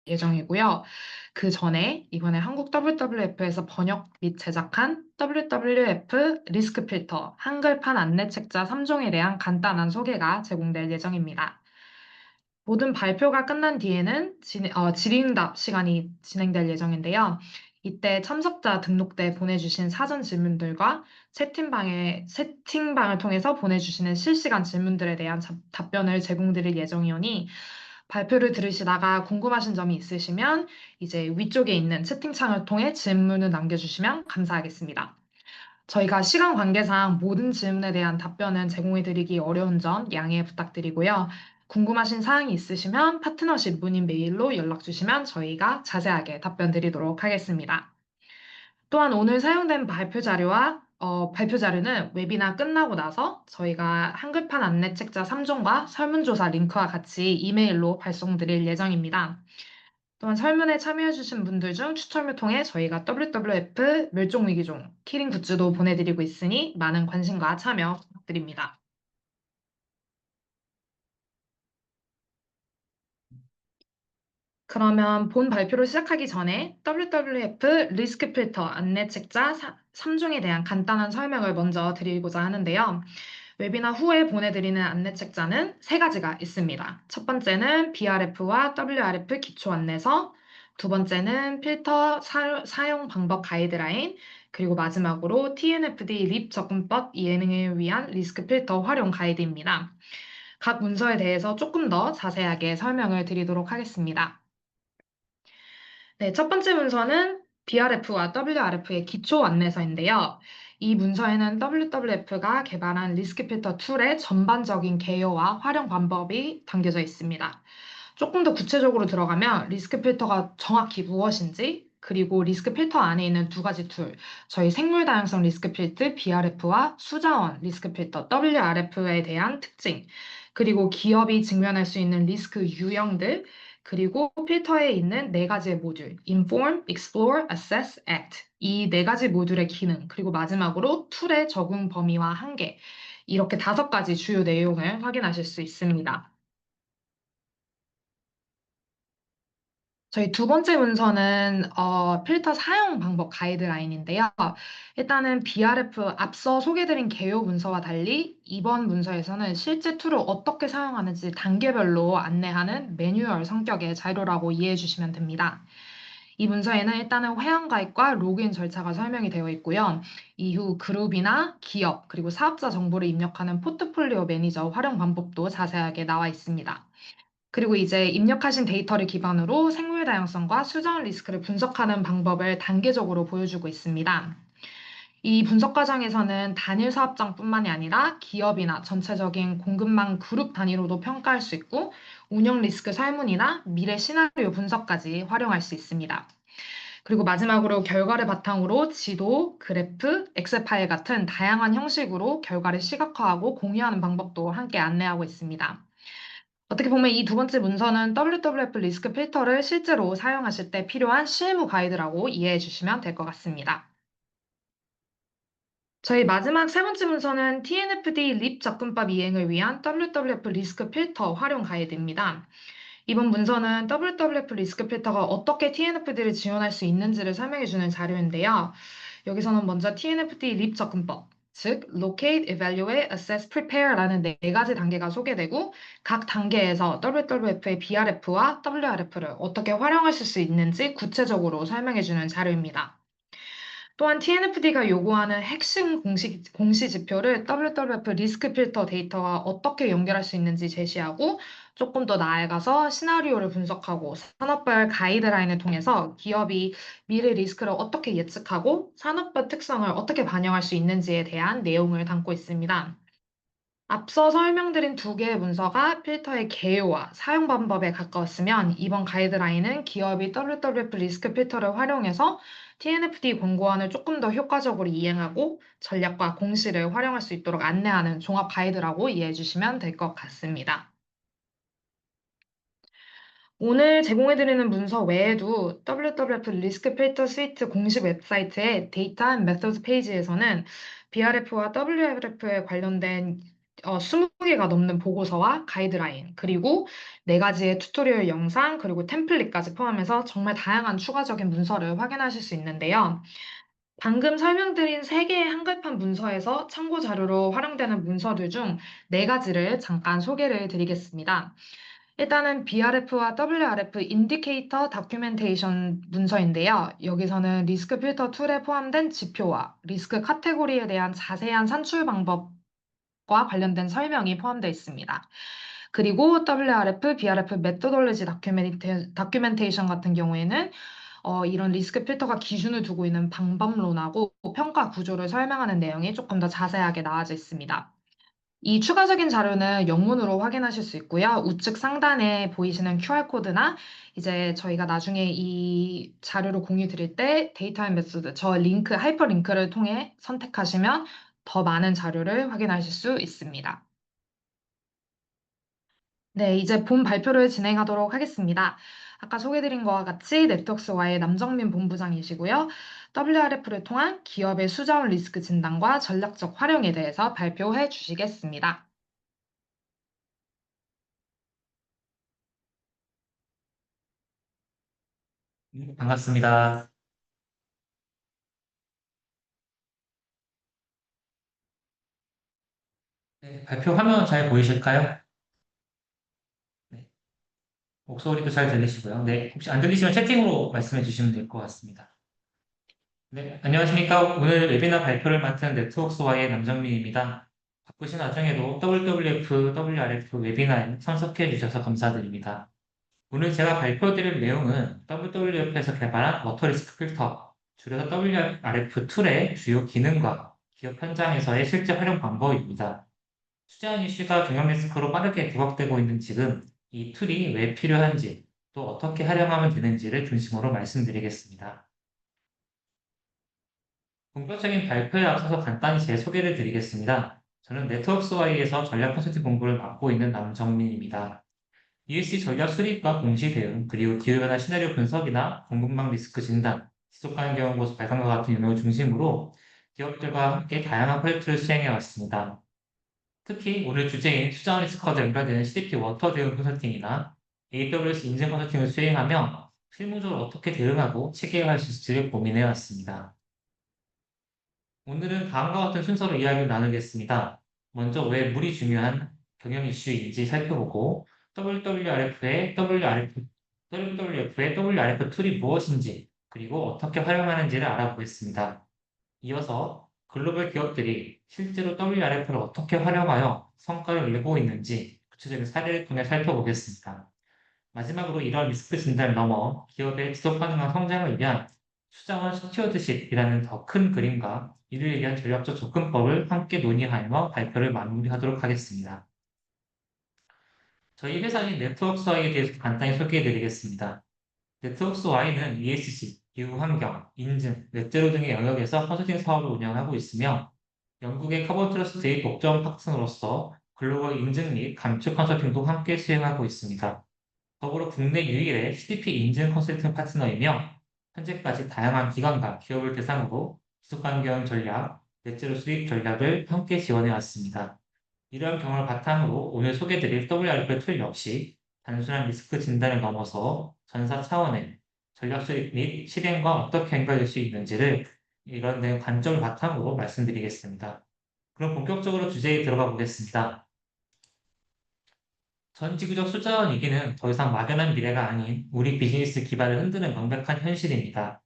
예정이고요. 그 전에 이번에 한국 WWF에서 번역 및 제작한 WWF 리스크 필터 한글판 안내책자 3종에 대한 간단한 소개가 제공될 예정입니다. 모든 발표가 끝난 뒤에는 질의응답 시간이 진행될 예정인데요. 이때 참석자 등록대 보내주신 사전 질문들과 채팅방을 통해서 보내주시는 실시간 질문들에 대한 답변을 제공드릴 예정이오니 발표를 들으시다가 궁금하신 점이 있으시면 이제 위쪽에 있는 채팅창을 통해 질문을 남겨주시면 감사하겠습니다. 저희가 시간 관계상 모든 질문에 대한 답변은 제공해드리기 어려운 점 양해 부탁드리고요. 궁금하신 사항이 있으시면 파트너십 문의 메일로 연락 주시면 저희가 자세하게 답변 드리도록 하겠습니다. 또한 오늘 사용된 발표 자료는 웨비나 끝나고 나서 저희가 한글판 안내책자 3종과 설문조사 링크와 같이 이메일로 발송드릴 예정입니다. 또한 설문에 참여해주신 분들 중 추첨을 통해 저희가 WWF 멸종위기종 키링 굿즈도 보내드리고 있으니 많은 관심과 참여 부탁드립니다. 그러면 본 발표를 시작하기 전에 WWF 리스크 필터 안내 책자 3종에 대한 간단한 설명을 먼저 드리고자 하는데요. 웨비나 후에 보내드리는 안내 책자는 세 가지가 있습니다. 첫 번째는 BRF와 WRF 기초 안내서, 두 번째는 필터 사용 방법 가이드라인, 그리고 마지막으로 TNFD 립 접근법 이해를 위한 리스크 필터 활용 가이드입니다. 각 문서에 대해서 조금 더 자세하게 설명을 드리도록 하겠습니다. 네, 첫 번째 문서는 BRF와 WRF의 기초 안내서인데요. 이 문서에는 WWF가 개발한 리스크 필터 툴의 전반적인 개요와 활용 방법이 담겨져 있습니다. 조금 더 구체적으로 들어가면 리스크 필터가 정확히 무엇인지, 그리고 리스크 필터 안에 있는 두 가지 툴, 저희 생물 다양성 리스크 필터 BRF와 수자원 리스크 필터 WRF에 대한 특징, 그리고 기업이 직면할 수 있는 리스크 유형들, 그리고 필터에 있는 네 가지의 모듈, Inform, Explore, Assess, Act. 이 네 가지 모듈의 기능, 그리고 마지막으로 툴의 적용 범위와 한계. 이렇게 다섯 가지 주요 내용을 확인하실 수 있습니다. 저희 두 번째 문서는 필터 사용 방법 가이드라인인데요. 일단은 BRF 앞서 소개드린 개요 문서와 달리 이번 문서에서는 실제 툴을 어떻게 사용하는지 단계별로 안내하는 매뉴얼 성격의 자료라고 이해해 주시면 됩니다. 이 문서에는 일단은 회원가입과 로그인 절차가 설명이 되어 있고요. 이후 그룹이나 기업, 그리고 사업자 정보를 입력하는 포트폴리오 매니저 활용 방법도 자세하게 나와 있습니다. 그리고 이제 입력하신 데이터를 기반으로 생물 다양성과 수정 리스크를 분석하는 방법을 단계적으로 보여주고 있습니다. 이 분석 과정에서는 단일 사업장뿐만이 아니라 기업이나 전체적인 공급망 그룹 단위로도 평가할 수 있고 운영 리스크 설문이나 미래 시나리오 분석까지 활용할 수 있습니다. 그리고 마지막으로 결과를 바탕으로 지도, 그래프, 엑셀 파일 같은 다양한 형식으로 결과를 시각화하고 공유하는 방법도 함께 안내하고 있습니다. 어떻게 보면 이 두 번째 문서는 WWF 리스크 필터를 실제로 사용하실 때 필요한 실무 가이드라고 이해해 주시면 될 것 같습니다. 저희 마지막 세 번째 문서는 TNFD 립 접근법 이행을 위한 WWF 리스크 필터 활용 가이드입니다. 이번 문서는 WWF 리스크 필터가 어떻게 TNFD를 지원할 수 있는지를 설명해주는 자료인데요. 여기서는 먼저 TNFD 립 접근법, 즉 Locate, Evaluate, Assess, Prepare라는 네 가지 단계가 소개되고 각 단계에서 WWF의 BRF와 WRF를 어떻게 활용하실 수 있는지 구체적으로 설명해주는 자료입니다. 또한 TNFD가 요구하는 핵심 공시 지표를 WWF 리스크 필터 데이터와 어떻게 연결할 수 있는지 제시하고 조금 더 나아가서 시나리오를 분석하고 산업별 가이드라인을 통해서 기업이 미래 리스크를 어떻게 예측하고 산업별 특성을 어떻게 반영할 수 있는지에 대한 내용을 담고 있습니다. 앞서 설명드린 두 개의 문서가 필터의 개요와 사용 방법에 가까웠으면 이번 가이드라인은 기업이 WWF 리스크 필터를 활용해서 TNFD 권고안을 조금 더 효과적으로 이행하고 전략과 공시를 활용할 수 있도록 안내하는 종합 가이드라고 이해해 주시면 될 것 같습니다. 오늘 제공해드리는 문서 외에도 WWF 리스크 필터 스위트 공식 웹사이트의 데이터 앤 메서드 페이지에서는 BRF와 WRF에 관련된 20개가 넘는 보고서와 가이드라인, 그리고 4가지의 튜토리얼 영상, 그리고 템플릿까지 포함해서 정말 다양한 추가적인 문서를 확인하실 수 있는데요. 방금 설명드린 3개의 한글판 문서에서 참고 자료로 활용되는 문서들 중 4가지를 잠깐 소개를 드리겠습니다. 일단은 BRF와 WRF 인디케이터 다큐멘테이션 문서인데요. 여기서는 리스크 필터 툴에 포함된 지표와 리스크 카테고리에 대한 자세한 산출 방법과 관련된 설명이 포함되어 있습니다. 그리고 WRF, BRF 메소돌로지 다큐멘테이션 같은 경우에는 이런 리스크 필터가 기준을 두고 있는 방법론하고 평가 구조를 설명하는 내용이 조금 더 자세하게 나와져 있습니다. 이 추가적인 자료는 영문으로 확인하실 수 있고요. 우측 상단에 보이시는 QR코드나 이제 저희가 나중에 이 자료를 공유 드릴 때 데이터 앤 메소드, 저 링크, 하이퍼링크를 통해 선택하시면 더 많은 자료를 확인하실 수 있습니다. 네, 이제 본 발표를 진행하도록 하겠습니다. 아까 소개드린 것과 같이 네트워크스와의 남정민 본부장이시고요. WRF를 통한 기업의 수자원 리스크 진단과 전략적 활용에 대해서 발표해 주시겠습니다. 반갑습니다. 네, 발표 화면 잘 보이실까요? 네, 목소리도 잘 들리시고요. 네, 혹시 안 들리시면 채팅으로 말씀해 주시면 될 것 같습니다. 네, 안녕하십니까. 오늘 웨비나 발표를 맡은 네트워크스와의 남정민입니다. 바쁘신 와중에도 WWF, WRF 웨비나에 참석해 주셔서 감사드립니다. 오늘 제가 발표드릴 내용은 WWF에서 개발한 워터 리스크 필터, 줄여서 WRF 툴의 주요 기능과 기업 현장에서의 실제 활용 방법입니다. 투자한 이슈가 경영 리스크로 빠르게 부각되고 있는 지금 이 툴이 왜 필요한지 또 어떻게 활용하면 되는지를 중심으로 말씀드리겠습니다. 본격적인 발표에 앞서서 간단히 제 소개를 드리겠습니다. 저는 네트워크스와이에서 전략 컨설팅 공부를 맡고 있는 남정민입니다. ESG 전략 수립과 공시 대응, 그리고 기후변화 시나리오 분석이나 공급망 리스크 진단, 지속가능 경영 고수 발간과 같은 영역을 중심으로 기업들과 함께 다양한 프로젝트를 시행해 왔습니다. 특히 오늘 주제인 수자원 리스크와 연결되는 CDP 워터 대응 컨설팅이나 AWS 인증 컨설팅을 수행하며 실무적으로 어떻게 대응하고 체계화할 수 있을지를 고민해 왔습니다. 오늘은 다음과 같은 순서로 이야기를 나누겠습니다. 먼저 왜 물이 중요한 경영 이슈인지 살펴보고 WWF의 WRF 툴이 무엇인지 그리고 어떻게 활용하는지를 알아보겠습니다. 이어서 글로벌 기업들이 실제로 WRF를 어떻게 활용하여 성과를 내고 있는지 구체적인 사례를 통해 살펴보겠습니다. 마지막으로 이러한 리스크 진단을 넘어 기업의 지속 가능한 성장을 위한 수자원 스튜어드십이라는 더 큰 그림과 이를 위한 전략적 접근법을 함께 논의하며 발표를 마무리하도록 하겠습니다. 저희 회사인 네트워크스와이에 대해서 간단히 소개해 드리겠습니다. 네트워크스와이는 ESG, 기후환경, 인증, 넷제로 등의 영역에서 컨설팅 사업을 운영하고 있으며 영국의 카본 트러스트의 독점 파트너로서 글로벌 인증 및 감축 컨설팅도 함께 수행하고 있습니다. 더불어 국내 유일의 CDP 인증 컨설팅 파트너이며 현재까지 다양한 기관과 기업을 대상으로 지속환경 전략, 넷제로 수립 전략을 함께 지원해 왔습니다. 이러한 경험을 바탕으로 오늘 소개드릴 WRP 툴 역시 단순한 리스크 진단을 넘어서 전사 차원의 전략 수립 및 실행과 어떻게 연결될 수 있는지를 이런 관점을 바탕으로 말씀드리겠습니다. 그럼 본격적으로 주제에 들어가 보겠습니다. 전 지구적 숫자원 위기는 더 이상 막연한 미래가 아닌 우리 비즈니스 기반을 흔드는 명백한 현실입니다.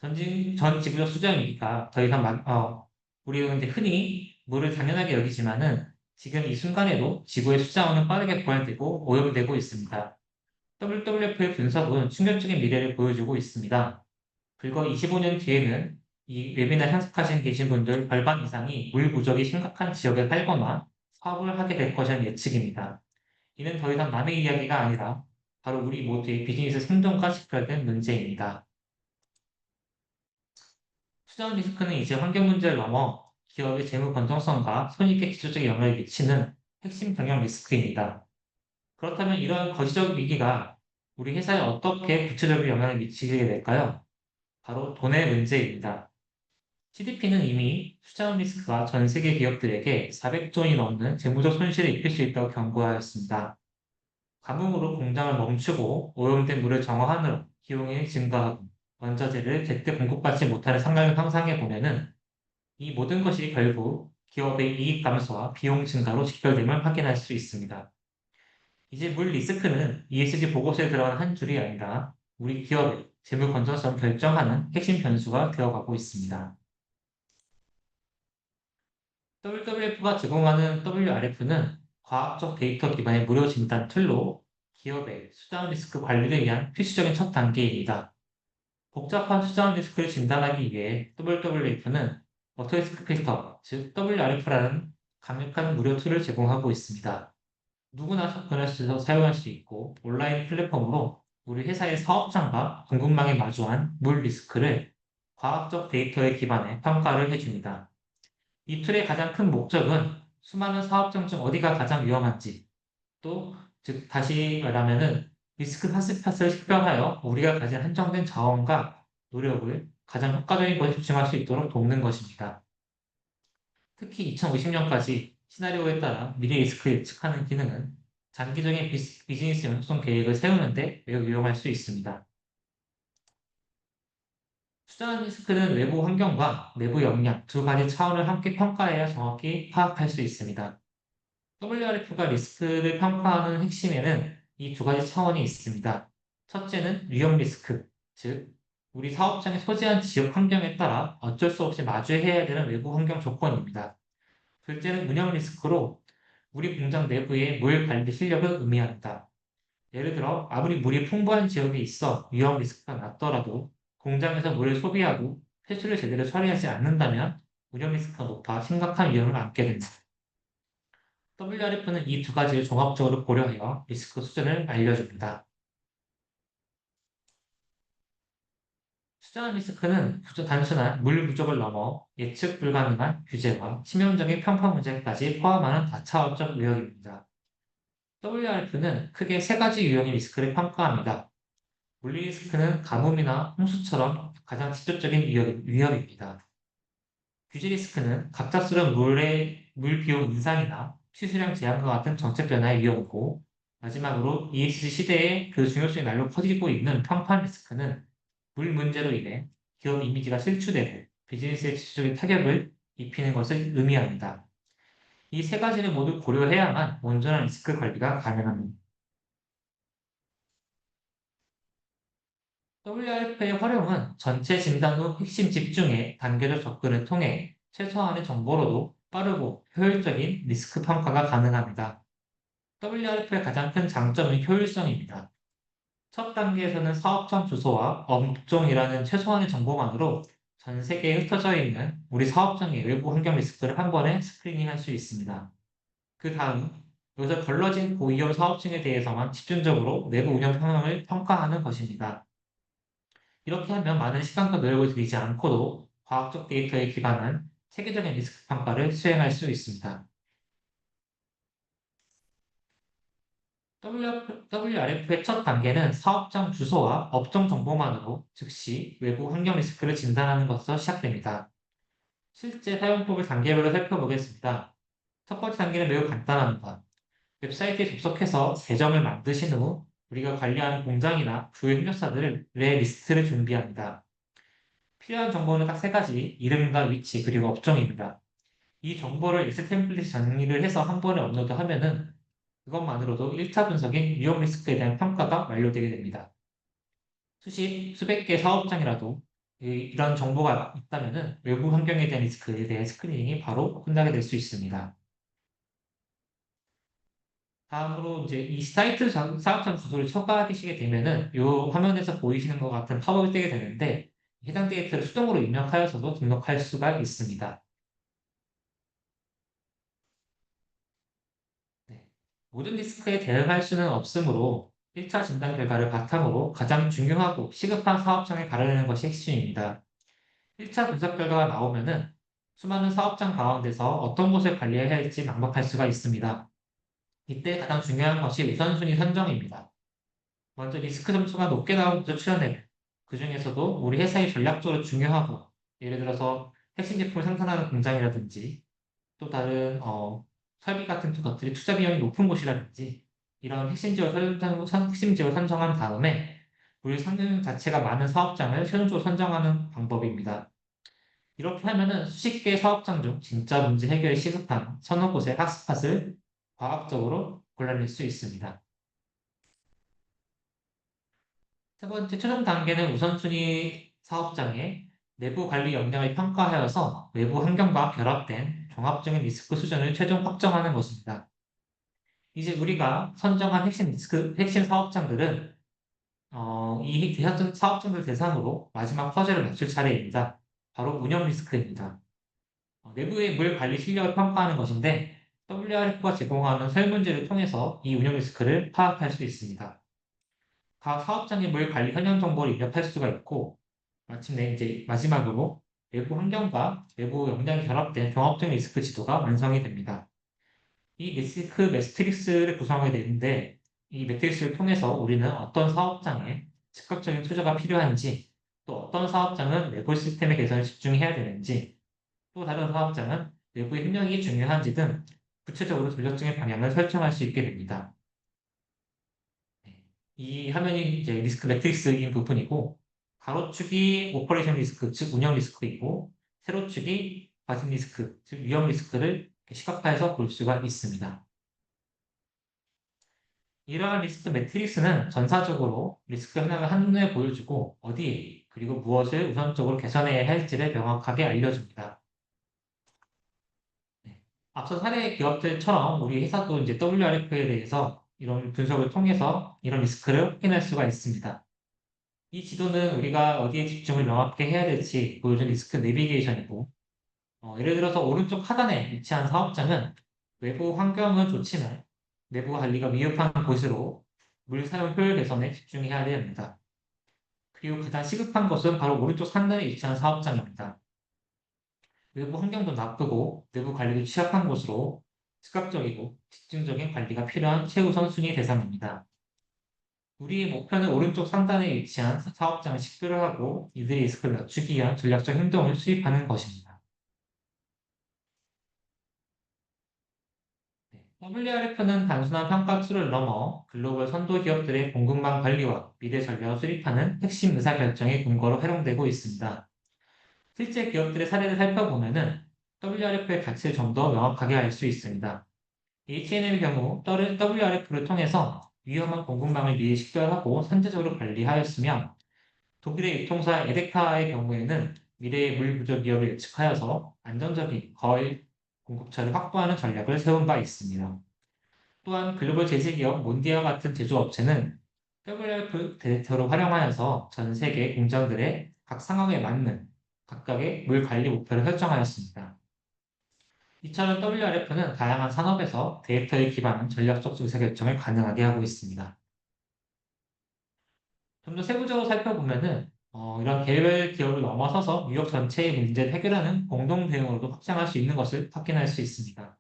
전 지구적 숫자원 위기가 더 이상 우리는 이제 흔히 물을 당연하게 여기지만은 지금 이 순간에도 지구의 숫자원은 빠르게 보완되고 오염되고 있습니다. WWF의 분석은 충격적인 미래를 보여주고 있습니다. 불과 25년 뒤에는 이 웨비나 참석하신 계신 분들 절반 이상이 물 부족이 심각한 지역에 살거나 사업을 하게 될 것이라는 예측입니다. 이는 더 이상 남의 이야기가 아니라 바로 우리 모두의 비즈니스 생존과 직결된 문제입니다. 투자 리스크는 이제 환경 문제를 넘어 기업의 재무 건전성과 손익에 직접적인 영향을 미치는 핵심 경영 리스크입니다. 그렇다면 이러한 거시적 위기가 우리 회사에 어떻게 구체적인 영향을 미치게 될까요? 바로 돈의 문제입니다. CDP는 이미 숫자원 리스크가 전 세계 기업들에게 400조 원이 넘는 재무적 손실을 입힐 수 있다고 경고하였습니다. 가뭄으로 공장을 멈추고 오염된 물을 정화하느라 비용이 증가하고 원자재를 제때 공급받지 못하는 상황을 상상해 보면은 이 모든 것이 결국 기업의 이익 감소와 비용 증가로 직결됨을 확인할 수 있습니다. 이제 물 리스크는 ESG 보고서에 들어간 한 줄이 아니라 우리 기업의 재무 건전성을 결정하는 핵심 변수가 되어가고 있습니다. WWF가 제공하는 WRF는 과학적 데이터 기반의 무료 진단 툴로 기업의 수장 리스크 관리를 위한 필수적인 첫 단계입니다. 복잡한 수장 리스크를 진단하기 위해 WWF는 워터리스크 필터, 즉 WRF라는 강력한 무료 툴을 제공하고 있습니다. 누구나 접근해서 사용할 수 있고 온라인 플랫폼으로 우리 회사의 사업장과 공급망에 마주한 물 리스크를 과학적 데이터에 기반해 평가를 해줍니다. 이 툴의 가장 큰 목적은 수많은 사업장 중 어디가 가장 위험한지 또 즉 다시 말하면은 리스크 핫스팟을 식별하여 우리가 가진 한정된 자원과 노력을 가장 효과적인 것에 집중할 수 있도록 돕는 것입니다. 특히 2050년까지 시나리오에 따라 미래 리스크를 예측하는 기능은 장기적인 비즈니스 연속성 계획을 세우는 데 매우 유용할 수 있습니다. 투자 리스크는 외부 환경과 내부 역량 두 가지 차원을 함께 평가해야 정확히 파악할 수 있습니다. WRF가 리스크를 평가하는 핵심에는 이 두 가지 차원이 있습니다. 첫째는 위험 리스크, 즉 우리 사업장이 소재한 지역 환경에 따라 어쩔 수 없이 마주해야 되는 외부 환경 조건입니다. 둘째는 운영 리스크로 우리 공장 내부의 물 관리 실력을 의미한다. 예를 들어 아무리 물이 풍부한 지역에 있어 위험 리스크가 낮더라도 공장에서 물을 소비하고 회수를 제대로 처리하지 않는다면 운영 리스크가 높아 심각한 위험을 안게 된다. WRF는 이 두 가지를 종합적으로 고려하여 리스크 수준을 알려줍니다. 수정한 리스크는 단순한 물 부족을 넘어 예측 불가능한 규제와 치명적인 평가 문제까지 포함하는 다차원적 유형입니다. WRF는 크게 세 가지 유형의 리스크를 평가합니다. 물리 리스크는 가뭄이나 홍수처럼 가장 직접적인 위협입니다. 규제 리스크는 갑작스러운 물 비용 인상이나 수수량 제한과 같은 정책 변화의 위험이고, 마지막으로 ESG 시대에 그 중요성이 날로 커지고 있는 평판 리스크는 물 문제로 인해 기업 이미지가 실추되고 비즈니스에 지속적인 타격을 입히는 것을 의미합니다. 이 세 가지를 모두 고려해야만 온전한 리스크 관리가 가능합니다. WRF의 활용은 전체 진단 후 핵심 집중의 단계적 접근을 통해 최소한의 정보로도 빠르고 효율적인 리스크 평가가 가능합니다. WRF의 가장 큰 장점은 효율성입니다. 첫 단계에서는 사업장 주소와 업종이라는 최소한의 정보만으로 전 세계에 흩어져 있는 우리 사업장의 외부 환경 리스크를 한 번에 스크리닝할 수 있습니다. 그 다음, 여기서 걸러진 고위험 사업층에 대해서만 집중적으로 내부 운영 상황을 평가하는 것입니다. 이렇게 하면 많은 시간과 노력을 들이지 않고도 과학적 데이터에 기반한 체계적인 리스크 평가를 수행할 수 있습니다. WRF의 첫 단계는 사업장 주소와 업종 정보만으로 즉시 외부 환경 리스크를 진단하는 것에서 시작됩니다. 실제 사용법을 단계별로 살펴보겠습니다. 첫 번째 단계는 매우 간단합니다. 웹사이트에 접속해서 계정을 만드신 후 우리가 관리하는 공장이나 주요 협력사들의 리스트를 준비합니다. 필요한 정보는 딱 세 가지, 이름과 위치, 그리고 업종입니다. 이 정보를 엑셀 템플릿에 정리를 해서 한 번에 업로드하면은 그것만으로도 1차 분석인 위험 리스크에 대한 평가가 완료되게 됩니다. 수백 개 사업장이라도 이런 정보가 있다면은 외부 환경에 대한 리스크에 대한 스크리닝이 바로 끝나게 될 수 있습니다. 다음으로 이제 이 사이트 사업장 주소를 첨가하시게 되면은 이 화면에서 보이시는 것 같은 팝업이 뜨게 되는데 해당 데이터를 수동으로 입력하여서도 등록할 수가 있습니다. 네. 모든 리스크에 대응할 수는 없으므로 1차 진단 결과를 바탕으로 가장 중요하고 시급한 사업장에 가려내는 것이 핵심입니다. 1차 분석 결과가 나오면은 수많은 사업장 가운데서 어떤 곳을 관리해야 할지 막막할 수가 있습니다. 이때 가장 중요한 것이 우선순위 선정입니다. 먼저 리스크 점수가 높게 나온 곳을 추려내고 그 중에서도 우리 회사에 전략적으로 중요하고 예를 들어서 핵심 제품을 생산하는 공장이라든지 또 다른 설비 같은 것들이 투자 비용이 높은 곳이라든지 이런 핵심 지역을 선정한 다음에 물 상용 자체가 많은 사업장을 최종적으로 선정하는 방법입니다. 이렇게 하면은 수십 개의 사업장 중 진짜 문제 해결이 시급한 서너 곳의 핫스팟을 과학적으로 골라낼 수 있습니다. 세 번째 최종 단계는 우선순위 사업장의 내부 관리 역량을 평가하여서 외부 환경과 결합된 종합적인 리스크 수준을 최종 확정하는 것입니다. 이제 우리가 선정한 핵심 사업장들은 이 대상 사업장들 대상으로 마지막 과제를 맞출 차례입니다. 바로 운영 리스크입니다. 내부의 물 관리 실력을 평가하는 것인데 WRF가 제공하는 설문지를 통해서 이 운영 리스크를 파악할 수 있습니다. 각 사업장의 물 관리 현황 정보를 입력할 수가 있고 마침내 이제 마지막으로 내부 환경과 내부 역량이 결합된 종합적인 리스크 지도가 완성이 됩니다. 이 리스크 매트릭스를 구성하게 되는데 이 매트릭스를 통해서 우리는 어떤 사업장에 즉각적인 투자가 필요한지 또 어떤 사업장은 내부 시스템의 개선에 집중해야 되는지 또 다른 사업장은 내부의 협력이 중요한지 등 구체적으로 전략적인 방향을 설정할 수 있게 됩니다. 네. 이 화면이 이제 리스크 매트릭스인 부분이고 가로축이 오퍼레이션 리스크, 즉 운영 리스크이고 세로축이 과징 리스크, 즉 위험 리스크를 시각화해서 볼 수가 있습니다. 이러한 리스크 매트릭스는 전사적으로 리스크 현황을 한눈에 보여주고 어디에 그리고 무엇을 우선적으로 개선해야 할지를 명확하게 알려줍니다. 네. 앞서 사례 기업들처럼 우리 회사도 이제 WRF에 대해서 이런 분석을 통해서 이런 리스크를 확인할 수가 있습니다. 이 지도는 우리가 어디에 집중을 명확하게 해야 될지 보여준 리스크 내비게이션이고, 예를 들어서 오른쪽 하단에 위치한 사업장은 외부 환경은 좋지만 내부 관리가 미흡한 곳으로 물 사용 효율 개선에 집중해야 됩니다. 그리고 가장 시급한 것은 바로 오른쪽 상단에 위치한 사업장입니다. 외부 환경도 나쁘고 내부 관리도 취약한 곳으로 즉각적이고 집중적인 관리가 필요한 최우선 순위 대상입니다. 우리의 목표는 오른쪽 상단에 위치한 사업장을 식별하고 이들의 리스크를 낮추기 위한 전략적 행동을 수립하는 것입니다. WRF는 단순한 평가 툴을 넘어 글로벌 선도 기업들의 공급망 관리와 미래 전략을 수립하는 핵심 의사결정의 근거로 활용되고 있습니다. 실제 기업들의 사례를 살펴보면은 WRF의 가치를 좀 더 명확하게 알 수 있습니다. H&M의 경우 WRF를 통해서 위험한 공급망을 미리 식별하고 선제적으로 관리하였으며 독일의 유통사 에데카의 경우에는 미래의 물 부족 위협을 예측하여서 안정적인 거의 공급처를 확보하는 전략을 세운 바 있습니다. 또한 글로벌 제조기업 몬디아 같은 제조업체는 WRF 데이터를 활용하여서 전 세계 공장들의 각 상황에 맞는 각각의 물 관리 목표를 설정하였습니다. 이처럼 WRF는 다양한 산업에서 데이터에 기반한 전략적 의사결정을 가능하게 하고 있습니다. 좀 더 세부적으로 살펴보면은 이런 개별 기업을 넘어서서 유역 전체의 문제를 해결하는 공동 대응으로도 확장할 수 있는 것을 확인할 수 있습니다.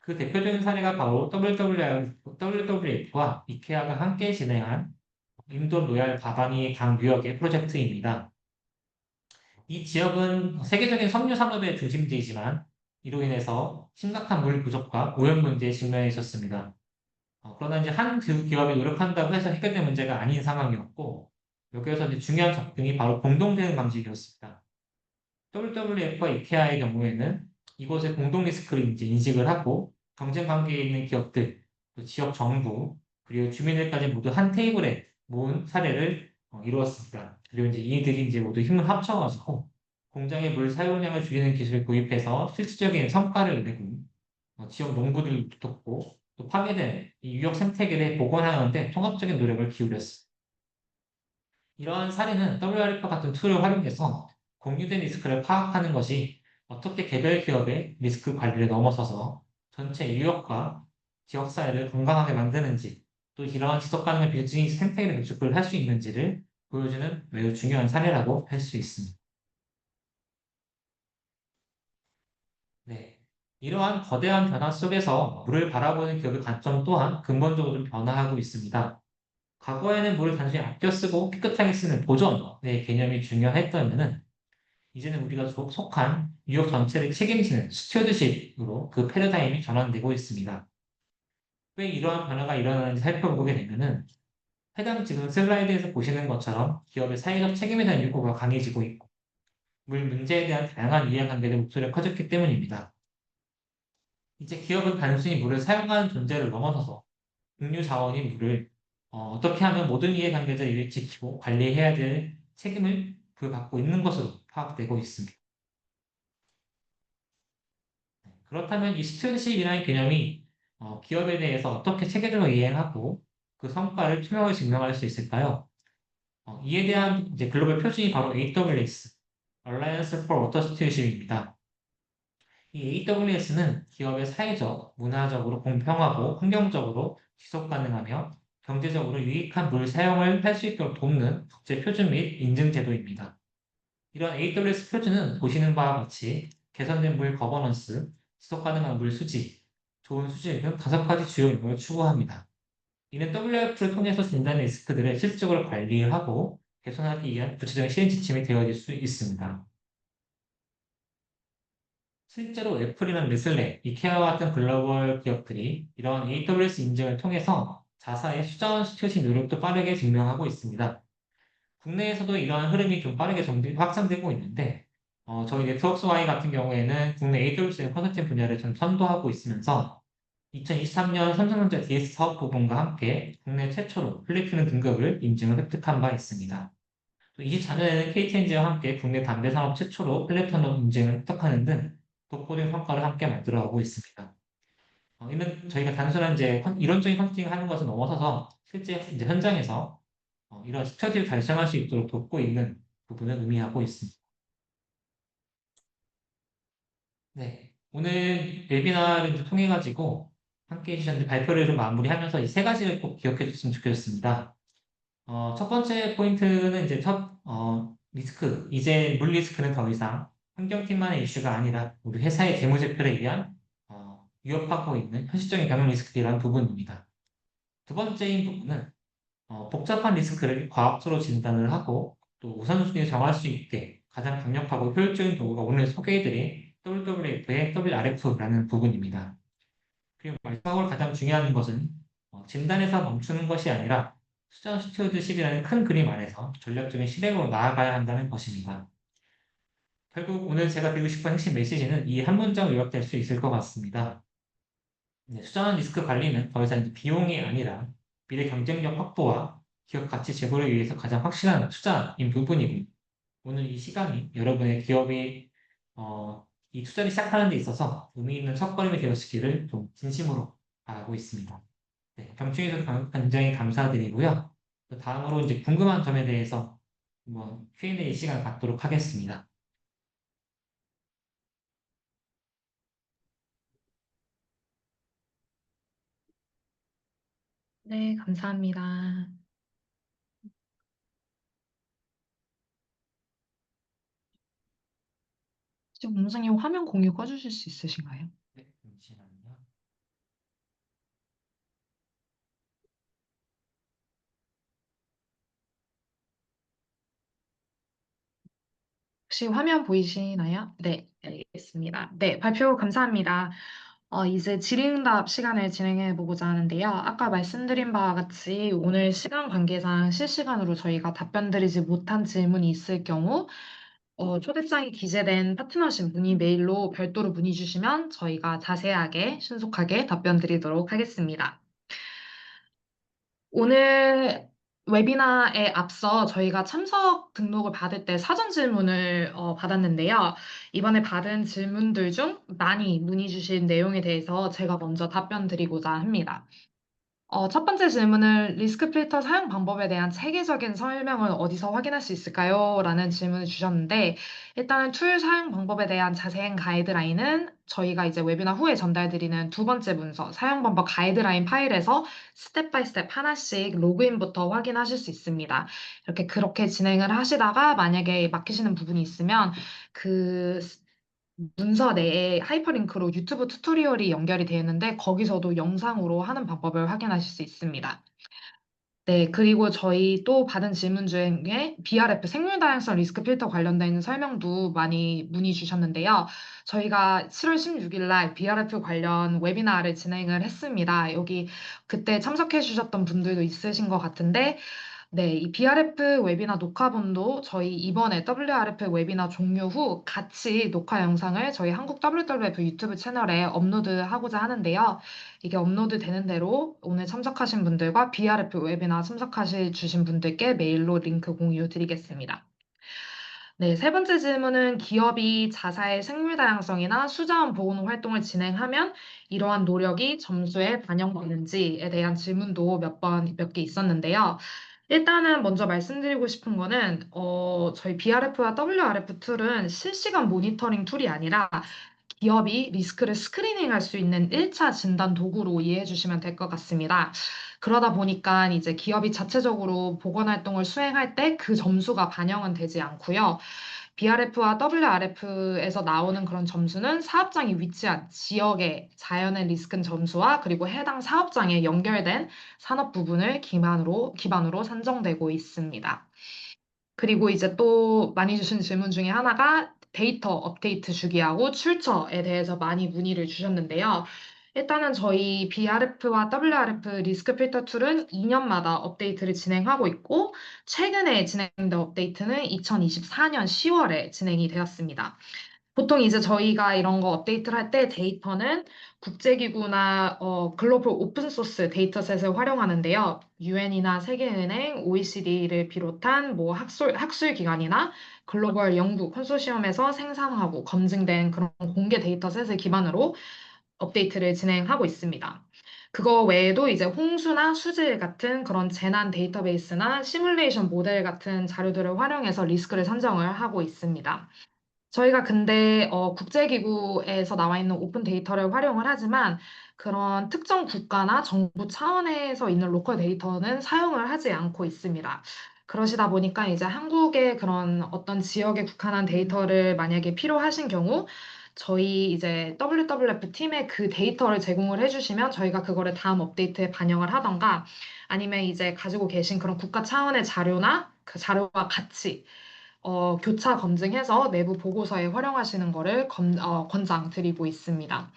그 대표적인 사례가 바로 WWF와 이케아가 함께 진행한 인도 로얄 바바니 강 유역의 프로젝트입니다. 이 지역은 세계적인 섬유 산업의 중심지이지만 이로 인해서 심각한 물 부족과 오염 문제에 직면해 있었습니다. 그러나 이제 한 두 기업이 노력한다고 해서 해결될 문제가 아닌 상황이었고 여기에서 이제 중요한 접근이 바로 공동 대응 방식이었습니다. WWF와 이케아의 경우에는 이곳의 공동 리스크를 이제 인식을 하고 경쟁 관계에 있는 기업들, 또 지역 정부, 그리고 주민들까지 모두 한 테이블에 모은 사례를 이루었습니다. 그리고 이제 이들이 이제 모두 힘을 합쳐가지고 공장의 물 사용량을 줄이는 기술을 도입해서 실질적인 성과를 내고 지역 농부들을 돕고 또 파괴된 이 유역 생태계를 복원하는데 통합적인 노력을 기울였습니다. 이러한 사례는 WRF 같은 툴을 활용해서 공유된 리스크를 파악하는 것이 어떻게 개별 기업의 리스크 관리를 넘어서서 전체 유역과 지역 사회를 건강하게 만드는지 또 이러한 지속 가능한 비즈니스 생태계를 구축을 할 수 있는지를 보여주는 매우 중요한 사례라고 할 수 있습니다. 네. 이러한 거대한 변화 속에서 물을 바라보는 기업의 관점 또한 근본적으로 좀 변화하고 있습니다. 과거에는 물을 단순히 아껴 쓰고 깨끗하게 쓰는 보존의 개념이 중요했다면은 이제는 우리가 속한 뉴욕 전체를 책임지는 스튜어드십으로 그 패러다임이 전환되고 있습니다. 왜 이러한 변화가 일어나는지 살펴보게 되면은 해당 지금 슬라이드에서 보시는 것처럼 기업의 사회적 책임에 대한 요구가 강해지고 있고 물 문제에 대한 다양한 이해관계들 목소리가 커졌기 때문입니다. 이제 기업은 단순히 물을 사용하는 존재를 넘어서서 공유 자원인 물을 떻게 하면 모든 이해관계자를 지키고 관리해야 될 책임을 부여받고 있는 것으로 파악되고 있습니다. 그렇다면 이 스튜어드십이라는 개념이 기업에 대해서 어떻게 체계적으로 이행하고 그 성과를 투명하게 증명할 수 있을까요? 이에 대한 이제 글로벌 표준이 바로 AWS, Alliance for Water Stewardship입니다. 이 AWS는 기업의 사회적, 문화적으로 공평하고 환경적으로 지속 가능하며 경제적으로 유익한 물 사용을 할 수 있도록 돕는 국제 표준 및 인증 제도입니다. 이런 AWS 표준은 보시는 바와 같이 개선된 물 거버넌스, 지속 가능한 물 수지, 좋은 수질 등 5가지 주요 요령을 추구합니다. 이는 WF를 통해서 진단 리스크들을 실질적으로 관리하고 개선하기 위한 구체적인 실행 지침이 되어질 수 있습니다. 실제로 애플이나 네슬레, 이케아와 같은 글로벌 기업들이 이런 AWS 인증을 통해서 자사의 수자원 스튜어십 노력도 빠르게 증명하고 있습니다. 국내에서도 이러한 흐름이 좀 빠르게 확산되고 있는데, 저희 네트워크스와이 같은 경우에는 국내 AWS 컨설팅 분야를 좀 선도하고 있으면서 2023년 삼성전자 DS 사업 부분과 함께 국내 최초로 플래티넘 등급을 인증을 획득한 바 있습니다. 또 24년에는 KTNG와 함께 국내 담배 산업 최초로 플래티넘 인증을 획득하는 등 돋보이는 성과를 함께 만들어가고 있습니다. 이는 저희가 단순한 이제 이론적인 컨설팅을 하는 것을 넘어서서 실제 이제 현장에서 이런 스터디를 달성할 수 있도록 돕고 있는 부분을 의미하고 있습니다. 네. 오늘 웨비나를 이제 통해 가지고 함께 해주셨는데 발표를 좀 마무리하면서 이 세 가지를 꼭 기억해 줬으면 좋겠습니다. 첫 번째 포인트는 이제 리스크. 이제 물 리스크는 더 이상 환경팀만의 이슈가 아니라 우리 회사의 재무제표에 의한 위협하고 있는 현실적인 경영 리스크이라는 부분입니다. 두 번째인 부분은 복잡한 리스크를 과학적으로 진단을 하고 또 우선순위를 정할 수 있게 가장 강력하고 효율적인 도구가 오늘 소개해드린 WWF의 WRF라는 부분입니다. 그리고 마지막으로 가장 중요한 것은 진단에서 멈추는 것이 아니라 수전 스튜어드십이라는 큰 그림 안에서 전략적인 실행으로 나아가야 한다는 것입니다. 결국 오늘 제가 드리고 싶은 핵심 메시지는 이 한 문장으로 요약될 수 있을 것 같습니다. 네, 수전 리스크 관리는 더 이상 비용이 아니라 미래 경쟁력 확보와 기업 가치 제고를 위해서 가장 확실한 투자인 부분이고 오늘 이 시간이 여러분의 기업이 이 투자를 시작하는 데 있어서 의미 있는 첫걸음이 되었기를 좀 진심으로 바라고 있습니다. 네, 경청해 주셔서 굉장히 감사드리고요. 또 다음으로 이제 궁금한 점에 대해서 한번 Q&A 시간 갖도록 하겠습니다. 네, 감사합니다. 지금 원장님 화면 공유 꺼주실 수 있으신가요? 네, 잠시만요. 혹시 화면 보이시나요? 네, 알겠습니다. 네, 발표 감사합니다. 이제 질의응답 시간을 진행해 보고자 하는데요. 아까 말씀드린 바와 같이 오늘 시간 관계상 실시간으로 저희가 답변 드리지 못한 질문이 있을 경우 초대장이 기재된 파트너십 문의 메일로 별도로 문의 주시면 저희가 자세하게 신속하게 답변 드리도록 하겠습니다. 오늘 웨비나에 앞서 저희가 참석 등록을 받을 때 사전 질문을 받았는데요. 이번에 받은 질문들 중 많이 문의 주신 내용에 대해서 제가 먼저 답변 드리고자 합니다. 첫 번째 질문은 리스크 필터 사용 방법에 대한 체계적인 설명을 어디서 확인할 수 있을까요? 라는 질문을 주셨는데, 일단은 툴 사용 방법에 대한 자세한 가이드라인은 저희가 이제 웨비나 후에 전달드리는 두 번째 문서, 사용 방법 가이드라인 파일에서 스텝 바이 스텝 하나씩 로그인부터 확인하실 수 있습니다. 이렇게 그렇게 진행을 하시다가 만약에 막히시는 부분이 있으면 그 문서 내에 하이퍼링크로 유튜브 튜토리얼이 연결이 되어 있는데 거기서도 영상으로 하는 방법을 확인하실 수 있습니다. 네, 그리고 저희 또 받은 질문 중에 BRF 생물 다양성 리스크 필터 관련된 설명도 많이 문의 주셨는데요. 저희가 7월 16일 날 BRF 관련 웨비나를 진행을 했습니다. 여기 그때 참석해 주셨던 분들도 있으신 것 같은데, 네, 이 BRF 웨비나 녹화본도 저희 이번에 WRF 웨비나 종료 후 같이 녹화 영상을 저희 한국 WWF 유튜브 채널에 업로드하고자 하는데요. 이게 업로드 되는 대로 오늘 참석하신 분들과 BRF 웨비나 참석하실 주신 분들께 메일로 링크 공유 드리겠습니다. 네, 세 번째 질문은 기업이 자사의 생물 다양성이나 수자원 보호 활동을 진행하면 이러한 노력이 점수에 반영되는지에 대한 질문도 몇 개 있었는데요. 일단은 먼저 말씀드리고 싶은 거는, 저희 BRF와 WRF 툴은 실시간 모니터링 툴이 아니라 기업이 리스크를 스크리닝할 수 있는 1차 진단 도구로 이해해 주시면 될 것 같습니다. 그러다 보니까 이제 기업이 자체적으로 보건 활동을 수행할 때 그 점수가 반영은 되지 않고요. BRF와 WRF에서 나오는 그런 점수는 사업장이 위치한 지역의 자연의 리스크 점수와 그리고 해당 사업장에 연결된 산업 부분을 기반으로 산정되고 있습니다. 그리고 이제 또 많이 주신 질문 중에 하나가 데이터 업데이트 주기하고 출처에 대해서 많이 문의를 주셨는데요. 일단은 저희 BRF와 WRF 리스크 필터 툴은 2년마다 업데이트를 진행하고 있고, 최근에 진행된 업데이트는 2024년 10월에 진행이 되었습니다. 보통 이제 저희가 이런 거 업데이트를 할 때 데이터는 국제기구나 글로벌 오픈소스 데이터셋을 활용하는데요. 유엔이나 세계은행, OECD를 비롯한 뭐 학술 기관이나 글로벌 연구 컨소시엄에서 생산하고 검증된 그런 공개 데이터셋을 기반으로 업데이트를 진행하고 있습니다. 그거 외에도 이제 홍수나 수질 같은 그런 재난 데이터베이스나 시뮬레이션 모델 같은 자료들을 활용해서 리스크를 산정을 하고 있습니다. 저희가 근데 국제기구에서 나와 있는 오픈 데이터를 활용을 하지만 그런 특정 국가나 정부 차원에서 있는 로컬 데이터는 사용을 하지 않고 있습니다. 그러시다 보니까 이제 한국의 그런 어떤 지역에 국한한 데이터를 만약에 필요하신 경우 저희 이제 WWF 팀에 그 데이터를 제공을 해주시면 저희가 그거를 다음 업데이트에 반영을 하던가 아니면 이제 가지고 계신 그런 국가 차원의 자료나 그 자료와 같이 교차 검증해서 내부 보고서에 활용하시는 거를 권장드리고 있습니다.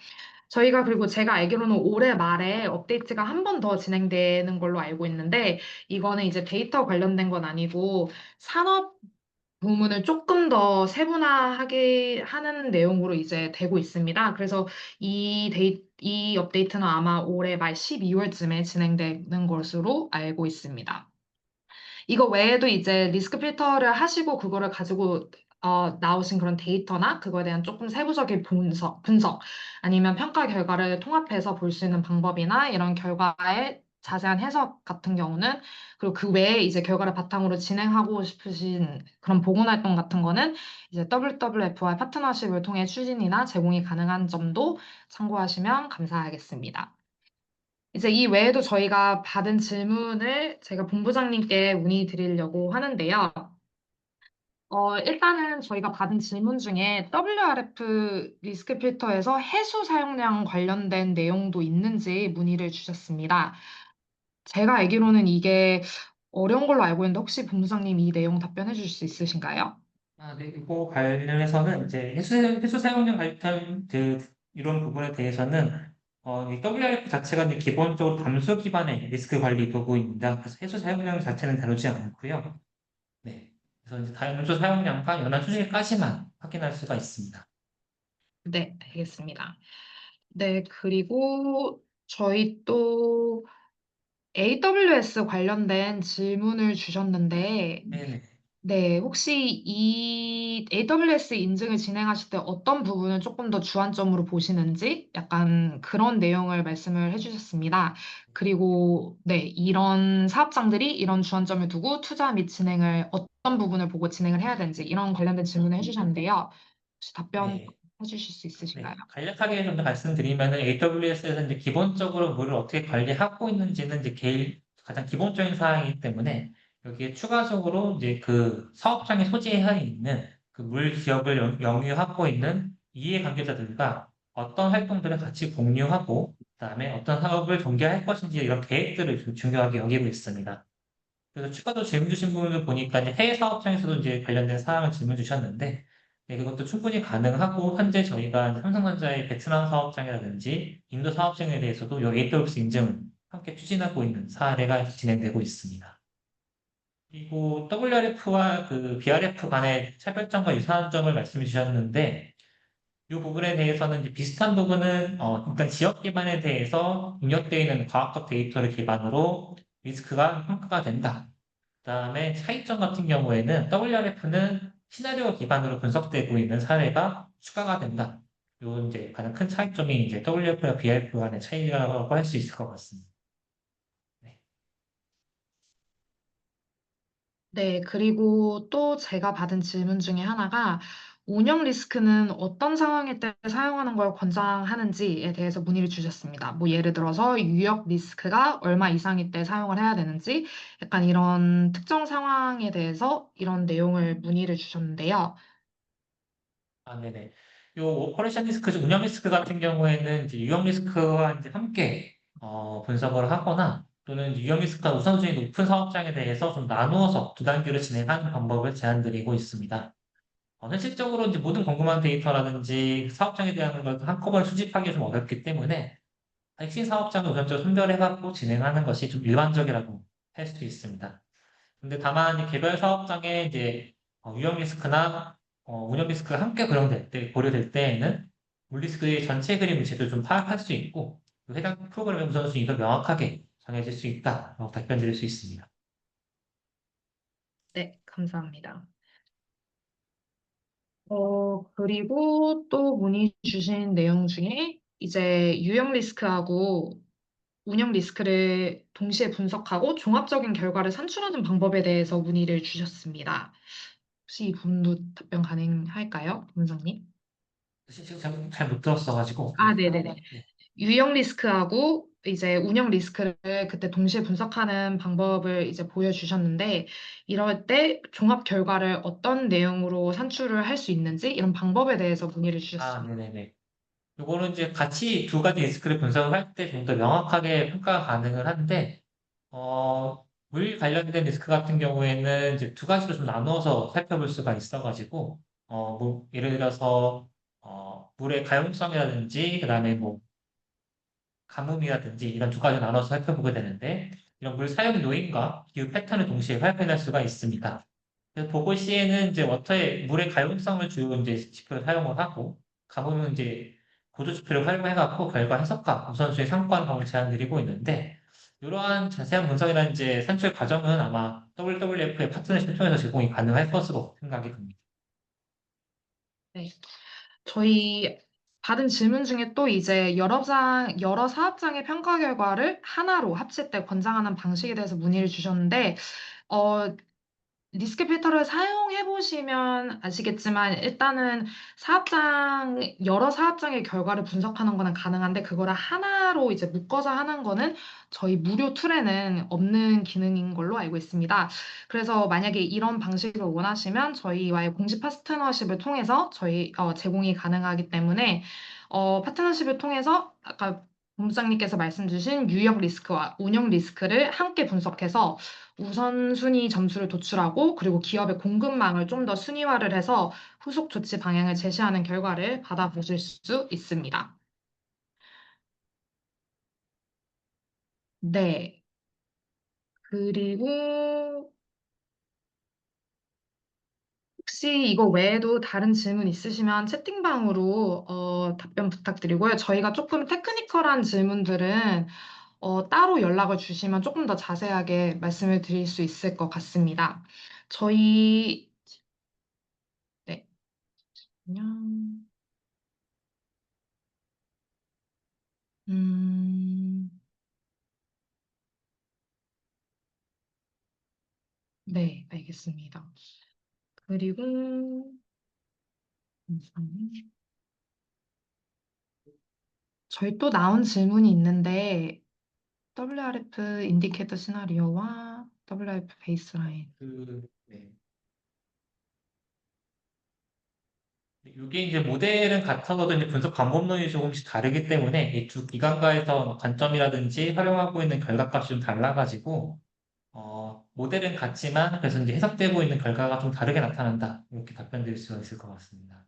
저희가 그리고 제가 알기로는 올해 말에 업데이트가 한 번 더 진행되는 걸로 알고 있는데 이거는 이제 데이터 관련된 건 아니고 산업 부문을 조금 더 세분화하게 하는 내용으로 이제 되고 있습니다. 그래서 이 업데이트는 아마 올해 말 12월쯤에 진행되는 것으로 알고 있습니다. 이거 외에도 이제 리스크 필터를 하시고 그거를 가지고 나오신 그런 데이터나 그거에 대한 조금 세부적인 분석 아니면 평가 결과를 통합해서 볼 수 있는 방법이나 이런 결과의 자세한 해석 같은 경우는 그리고 그 외에 이제 결과를 바탕으로 진행하고 싶으신 그런 보건 활동 같은 거는 이제 WWF와 파트너십을 통해 추진이나 제공이 가능한 점도 참고하시면 감사하겠습니다. 이제 이 외에도 저희가 받은 질문을 제가 본부장님께 문의 드리려고 하는데요. 일단은 저희가 받은 질문 중에 WRF 리스크 필터에서 해수 사용량 관련된 내용도 있는지 문의를 주셨습니다. 제가 알기로는 이게 어려운 걸로 알고 있는데 혹시 본부장님 이 내용 답변해 주실 수 있으신가요? 아, 네, 이거 관련해서는 이제 해수 사용량 관련 이런 부분에 대해서는 이 WRF 자체가 이제 기본적으로 담수 기반의 리스크 관리 도구입니다. 그래서 해수 사용량 자체는 다루지 않고요. 네, 그래서 이제 담수 사용량과 연안 수질까지만 확인할 수가 있습니다. 네, 알겠습니다. 네, 그리고 저희 또 AWS 관련된 질문을 주셨는데, 네네. 네, 혹시 이 AWS 인증을 진행하실 때 어떤 부분을 조금 더 주안점으로 보시는지 약간 그런 내용을 말씀을 해주셨습니다. 그리고 네, 이런 사업장들이 이런 주안점을 두고 투자 및 진행을 어떤 부분을 보고 진행을 해야 되는지 이런 관련된 질문을 해주셨는데요. 혹시 답변 네. 해주실 수 있으신가요? 네, 간략하게 좀 더 말씀드리면은 AWS에서 이제 기본적으로 물을 어떻게 관리하고 있는지는 이제 가장 기본적인 사항이기 때문에 여기에 추가적으로 이제 그 사업장에 소재해 있는 그 물 지역을 영유하고 있는 이해 관계자들과 어떤 활동들을 같이 공유하고 그다음에 어떤 사업을 전개할 것인지 이런 계획들을 좀 중요하게 여기고 있습니다. 그래서 추가로 질문 주신 부분을 보니까 이제 해외 사업장에서도 이제 관련된 사항을 질문 주셨는데, 네, 그것도 충분히 가능하고, 현재 저희가 삼성전자의 베트남 사업장이라든지 인도 사업장에 대해서도 이 AWS 인증을 함께 추진하고 있는 사례가 진행되고 있습니다. 그리고 WRF와 그 BRF 간의 차별점과 유사한 점을 말씀해 주셨는데, 이 부분에 대해서는 이제 비슷한 부분은 일단 지역 기반에 대해서 입력되어 있는 과학적 데이터를 기반으로 리스크가 평가가 된다. 그다음에 차이점 같은 경우에는 WRF는 시나리오 기반으로 분석되고 있는 사례가 추가가 된다. 요 이제 가장 큰 차이점이 이제 WRF와 BRF 간의 차이라고 할 수 있을 것 같습니다. 네. 네, 그리고 또 제가 받은 질문 중에 하나가 운영 리스크는 어떤 상황일 때 사용하는 걸 권장하는지에 대해서 문의를 주셨습니다. 뭐 예를 들어서 유역 리스크가 얼마 이상일 때 사용을 해야 되는지 약간 이런 특정 상황에 대해서 이런 내용을 문의를 주셨는데요. 아, 네네. 요 오퍼레이션 리스크, 운영 리스크 같은 경우에는 이제 유형 리스크와 이제 함께 분석을 하거나 또는 이제 유형 리스크가 우선순위 높은 사업장에 대해서 좀 나누어서 두 단계로 진행하는 방법을 제안드리고 있습니다. 현실적으로 이제 모든 궁금한 데이터라든지 사업장에 대한 걸 한꺼번에 수집하기 좀 어렵기 때문에 핵심 사업장을 우선적으로 선별해갖고 진행하는 것이 좀 일반적이라고 할 수 있습니다. 근데 다만 이 개별 사업장에 이제 위험 리스크나 운영 리스크가 함께 고려될 때에는 물리스크의 전체 그림을 제대로 좀 파악할 수 있고 그 해당 프로그램의 우선순위도 명확하게 정해질 수 있다라고 답변드릴 수 있습니다. 네, 감사합니다. 그리고 또 문의 주신 내용 중에 이제 유형 리스크하고 운영 리스크를 동시에 분석하고 종합적인 결과를 산출하는 방법에 대해서 문의를 주셨습니다. 혹시 이 부분도 답변 가능할까요, 본사님? 지금 잘 못 들었어가지고. 아, 네네네. 네. 유형 리스크하고 이제 운영 리스크를 그때 동시에 분석하는 방법을 이제 보여주셨는데, 이럴 때 종합 결과를 어떤 내용으로 산출을 할 수 있는지 이런 방법에 대해서 문의를 아, 주셨습니다. 네네네. 요거는 이제 같이 두 가지 리스크를 분석을 할 때 좀 더 명확하게 평가가 가능을 한데, 물 관련된 리스크 같은 경우에는 이제 두 가지로 좀 나누어서 살펴볼 수가 있어가지고, 뭐, 예를 들어서, 물의 가용성이라든지, 그 다음에 뭐, 가뭄이라든지 이런 두 가지 나눠서 살펴보게 되는데, 이런 물 사용 요인과 기후 패턴을 동시에 활용할 수가 있습니다. 그래서 보고 시에는 이제 물의 가용성을 주요 이제 지표를 사용을 하고, 가뭄은 이제 고도 지표를 활용해갖고 결과 해석과 우선순위 상관 방을 제안드리고 있는데, 이러한 자세한 분석이나 이제 산출 과정은 아마 WWF의 파트너십을 통해서 제공이 가능할 것으로 생각이 듭니다. 네. 저희 받은 질문 중에 또 이제 여러 사업장의 평가 결과를 하나로 합칠 때 권장하는 방식에 대해서 문의를 주셨는데, 어, 리스크 필터를 사용해 보시면 아시겠지만 일단은 여러 사업장의 결과를 분석하는 거는 가능한데 그거를 하나로 이제 묶어서 하는 거는 저희 무료 툴에는 없는 기능인 걸로 알고 있습니다. 그래서 만약에 이런 방식을 원하시면 저희와의 공식 파트너십을 통해서 제공이 가능하기 때문에 파트너십을 통해서 아까 본부장님께서 말씀 주신 유형 리스크와 운영 리스크를 함께 분석해서 우선순위 점수를 도출하고 그리고 기업의 공급망을 좀 더 순위화를 해서 후속 조치 방향을 제시하는 결과를 받아보실 수 있습니다. 네. 그리고 혹시 이거 외에도 다른 질문 있으시면 채팅방으로 답변 부탁드리고요. 저희가 조금 테크니컬한 질문들은 따로 연락을 주시면 조금 더 자세하게 말씀을 드릴 수 있을 것 같습니다. 저희, 네. 안녕. 음, 네, 알겠습니다. 그리고, 저희 또 나온 질문이 있는데, WRF 인디케이터 시나리오와 WRF 베이스라인. 네. 이게 이제 모델은 같아도 이제 분석 방법론이 조금씩 다르기 때문에 이 두 기관과에서 관점이라든지 활용하고 있는 결과값이 좀 달라가지고 모델은 같지만 그래서 이제 해석되고 있는 결과가 좀 다르게 나타난다. 이렇게 답변드릴 수가 있을 것 같습니다.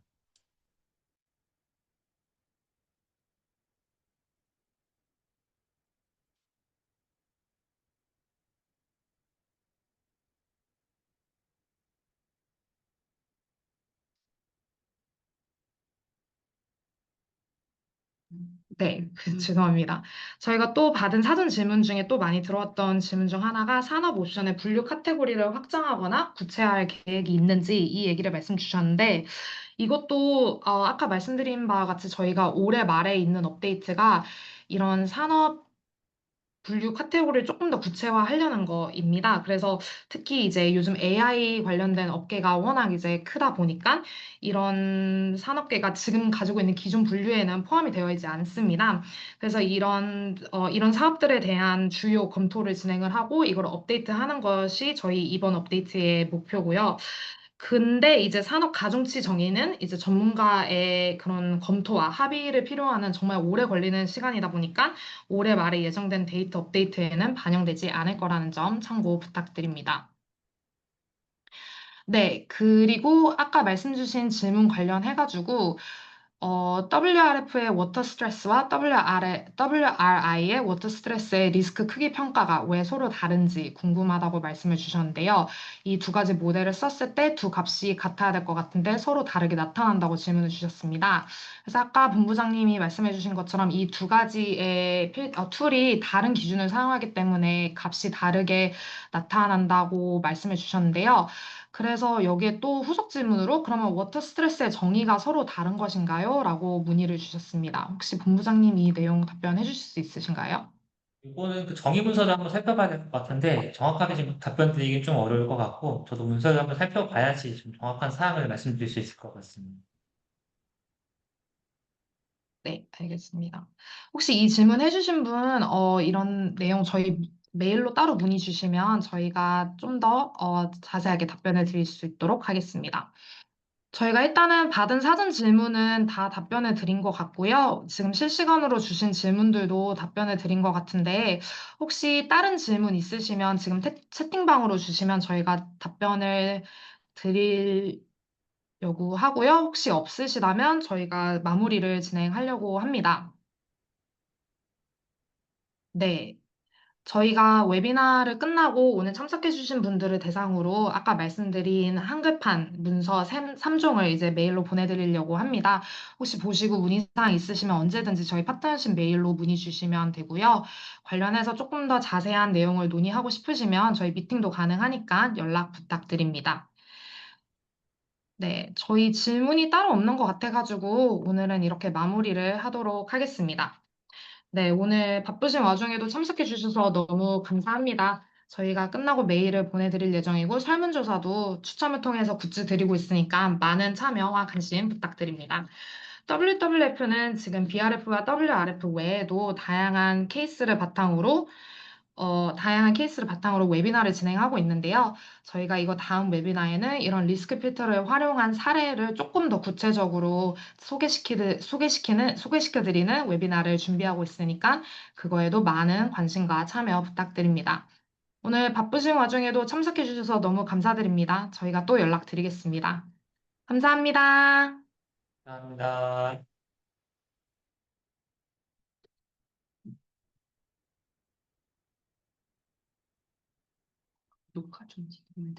네, 죄송합니다. 저희가 또 받은 사전 질문 중에 또 많이 들어왔던 질문 중 하나가 산업 옵션의 분류 카테고리를 확장하거나 구체화할 계획이 있는지 이 얘기를 말씀 주셨는데 이것도 아까 말씀드린 바와 같이 저희가 올해 말에 있는 업데이트가 이런 산업 분류 카테고리를 조금 더 구체화하려는 거입니다. 그래서 특히 이제 요즘 AI 관련된 업계가 워낙 이제 크다 보니까 이런 산업계가 지금 가지고 있는 기존 분류에는 포함이 되어 있지 않습니다. 그래서 이런 사업들에 대한 주요 검토를 진행을 하고 이걸 업데이트하는 것이 저희 이번 업데이트의 목표고요. 근데 이제 산업 가중치 정의는 이제 전문가의 그런 검토와 합의를 필요하는 정말 오래 걸리는 시간이다 보니까 올해 말에 예정된 데이터 업데이트에는 반영되지 않을 거라는 점 참고 부탁드립니다. 네, 그리고 아까 말씀 주신 질문 관련해가지고, WRF의 워터 스트레스와 WRI의 워터 스트레스의 리스크 크기 평가가 왜 서로 다른지 궁금하다고 말씀을 주셨는데요. 이 두 가지 모델을 썼을 때 두 값이 같아야 될 것 같은데 서로 다르게 나타난다고 질문을 주셨습니다. 그래서 아까 본부장님이 말씀해 주신 것처럼 이 두 가지의 툴이 다른 기준을 사용하기 때문에 값이 다르게 나타난다고 말씀해 주셨는데요. 그래서 여기에 또 후속 질문으로 그러면 워터 스트레스의 정의가 서로 다른 것인가요? 라고 문의를 주셨습니다. 혹시 본부장님 이 내용 답변해 주실 수 있으신가요? 이거는 그 정의 문서를 한번 살펴봐야 될 것 같은데 정확하게 지금 답변 드리긴 좀 어려울 것 같고 저도 문서를 한번 살펴봐야지 좀 정확한 사항을 말씀드릴 수 있을 것 같습니다. 네, 알겠습니다. 혹시 이 질문 해주신 분, 이런 내용 저희 메일로 따로 문의 주시면 저희가 좀 더, 자세하게 답변을 드릴 수 있도록 하겠습니다. 저희가 일단은 받은 사전 질문은 다 답변을 드린 것 같고요. 지금 실시간으로 주신 질문들도 답변을 드린 것 같은데, 혹시 다른 질문 있으시면 지금 채팅방으로 주시면 저희가 답변을 드리려고 하고요. 혹시 없으시다면 저희가 마무리를 진행하려고 합니다. 네. 저희가 웨비나를 끝나고 오늘 참석해주신 분들을 대상으로 아까 말씀드린 한글판 문서 3종을 이제 메일로 보내드리려고 합니다. 혹시 보시고 문의사항 있으시면 언제든지 저희 파트너십 메일로 문의 주시면 되고요. 관련해서 조금 더 자세한 내용을 논의하고 싶으시면 저희 미팅도 가능하니까 연락 부탁드립니다. 네, 저희 질문이 따로 없는 것 같아가지고 오늘은 이렇게 마무리를 하도록 하겠습니다. 네, 오늘 바쁘신 와중에도 참석해 주셔서 너무 감사합니다. 저희가 끝나고 메일을 보내드릴 예정이고 설문조사도 추첨을 통해서 굿즈 드리고 있으니까 많은 참여와 관심 부탁드립니다. WWF는 지금 BRF와 WRF 외에도 다양한 케이스를 바탕으로 웨비나를 진행하고 있는데요. 저희가 이거 다음 웨비나에는 이런 리스크 필터를 활용한 사례를 조금 더 구체적으로 소개시켜드리는 웨비나를 준비하고 있으니까 그거에도 많은 관심과 참여 부탁드립니다. 오늘 바쁘신 와중에도 참석해 주셔서 너무 감사드립니다. 저희가 또 연락드리겠습니다. 감사합니다. 감사합니다. 녹화 좀 지금